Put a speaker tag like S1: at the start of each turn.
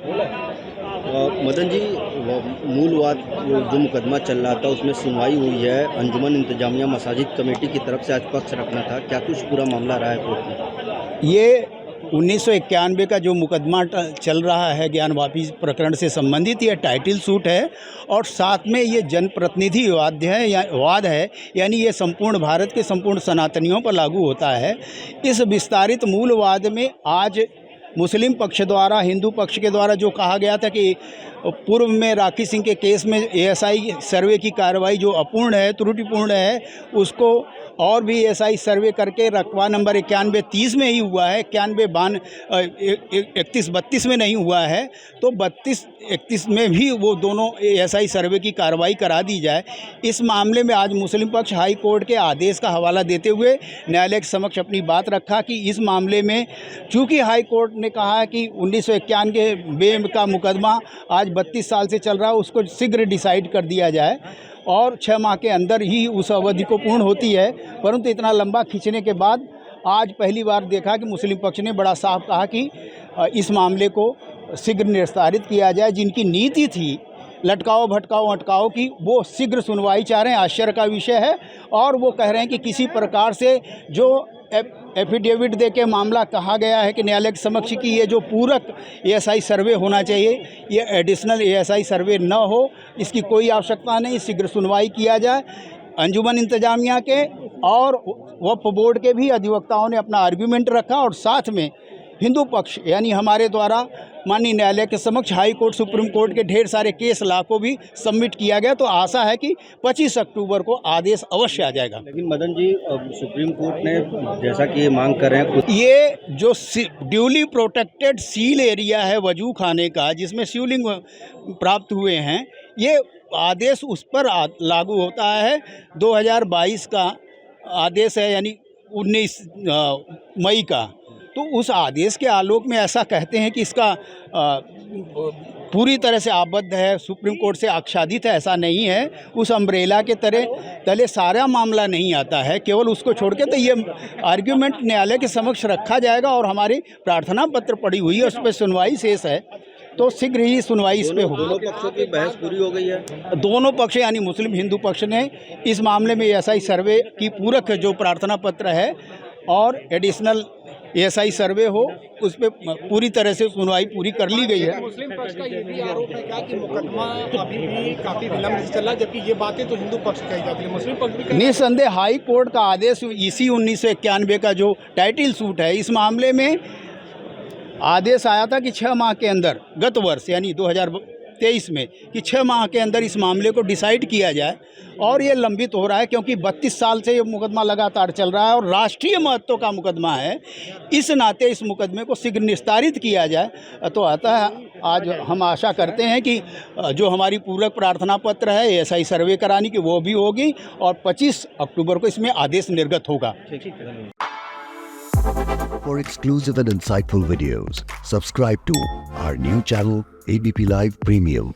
S1: मदन जी, मूलवाद जो मुकदमा चल रहा था उसमें सुनवाई हुई है। अंजुमन इंतजामिया मसाजिद कमेटी की तरफ से आज पक्ष रखना था, क्या कुछ पूरा मामला रहा है कोर्ट में?
S2: ये 1991 का जो मुकदमा चल रहा है ज्ञान वापी प्रकरण से संबंधित, ये टाइटल सूट है और साथ में ये जनप्रतिनिधि वाद है, यानी ये संपूर्ण भारत के संपूर्ण सनातनियों पर लागू होता है। इस विस्तारित मूलवाद में आज मुस्लिम पक्ष द्वारा, हिंदू पक्ष के द्वारा जो कहा गया था कि पूर्व में राखी सिंह के केस में एएसआई सर्वे की कार्रवाई जो अपूर्ण है, त्रुटिपूर्ण है, उसको और भी एएसआई सर्वे करके रकबा नंबर 91-30 में ही हुआ है, 31-32 में नहीं हुआ है। तो 32-31 में भी वो दोनों एएसआई सर्वे की कार्रवाई करा दी जाए। इस मामले में आज मुस्लिम पक्ष हाई कोर्ट के आदेश का हवाला देते हुए न्यायालय के समक्ष अपनी बात रखा कि इस मामले में चूँकि हाई कोर्ट ने कहा है कि 1991 का मुकदमा आज 32 साल से चल रहा है, उसको शीघ्र डिसाइड कर दिया जाए और 6 माह के अंदर ही उस अवधि को पूर्ण होती है। परंतु इतना लंबा खींचने के बाद आज पहली बार देखा कि मुस्लिम पक्ष ने बड़ा साफ कहा कि इस मामले को शीघ्र निस्तारित किया जाए। जिनकी नीति थी लटकाओ भटकाओ अटकाओ की, वो शीघ्र सुनवाई चाह रहे हैं, आश्चर्य का विषय है। और वो कह रहे हैं कि किसी प्रकार से जो एफिडेविट दे के मामला कहा गया है कि न्यायालय के समक्ष कि ये जो पूरक एएसआई सर्वे होना चाहिए, ये एडिशनल एएसआई सर्वे न हो, इसकी कोई आवश्यकता नहीं, शीघ्र सुनवाई किया जाए। अंजुमन इंतजामिया के और वक्फ बोर्ड के भी अधिवक्ताओं ने अपना आर्ग्यूमेंट रखा और साथ में हिंदू पक्ष यानी हमारे द्वारा माननीय न्यायालय के समक्ष हाई कोर्ट, सुप्रीम कोर्ट के ढेर सारे केस ला को भी सबमिट किया गया। तो आशा है कि 25 अक्टूबर को आदेश अवश्य आ जाएगा।
S1: लेकिन मदन जी, सुप्रीम कोर्ट ने जैसा कि ये मांग कर रहे हैं,
S2: ये जो ड्यूली प्रोटेक्टेड सील एरिया है वजू खाने का, जिसमें शिवलिंग प्राप्त हुए हैं, ये आदेश उस पर लागू होता है। 2022 का आदेश है, यानी 19 मई का। तो उस आदेश के आलोक में ऐसा कहते हैं कि इसका पूरी तरह से आबद्ध है, सुप्रीम कोर्ट से आच्छादित है, ऐसा नहीं है। उस अम्ब्रेला के तले सारा मामला नहीं आता है, केवल उसको छोड़ के। तो ये आर्ग्यूमेंट न्यायालय के समक्ष रखा जाएगा और हमारी प्रार्थना पत्र पड़ी हुई है, उस पर सुनवाई शेष है। तो शीघ्र ही सुनवाई इस पर होगी।
S1: दोनों पक्षों की बहस पूरी हो गई है।
S2: दोनों पक्ष यानी मुस्लिम हिंदू पक्ष ने इस मामले में एएसआई सर्वे की पूरक जो प्रार्थना पत्र है और एडिशनल एएसआई सर्वे हो, उस पर पूरी तरह से सुनवाई पूरी कर ली गई है।
S3: मुस्लिम पक्ष का ये भी आरोप है क्या कि मुकदमा अभी भी काफ़ी विलंब से चल रहा है, जबकि ये बातें तो हिंदू पक्ष कही जाती है, मुस्लिम पक्ष भी।
S2: निस्संदेह हाई कोर्ट का आदेश इसी 1991 का जो टाइटल सूट है, इस मामले में आदेश आया था कि 6 माह के अंदर, गत वर्ष यानी 2023 में, कि 6 माह के अंदर इस मामले को डिसाइड किया जाए। और ये लंबित हो रहा है क्योंकि 32 साल से ये मुकदमा लगातार चल रहा है और राष्ट्रीय महत्व का मुकदमा है। इस नाते इस मुकदमे को शीघ्र निस्तारित किया जाए। तो अतः आज हम आशा करते हैं कि जो हमारी पूरक प्रार्थना पत्र है एएसआई सर्वे कराने की, वो भी होगी और 25 अक्टूबर को इसमें आदेश निर्गत होगा।
S4: For exclusive and insightful videos, subscribe to our new channel ABP Live Premium.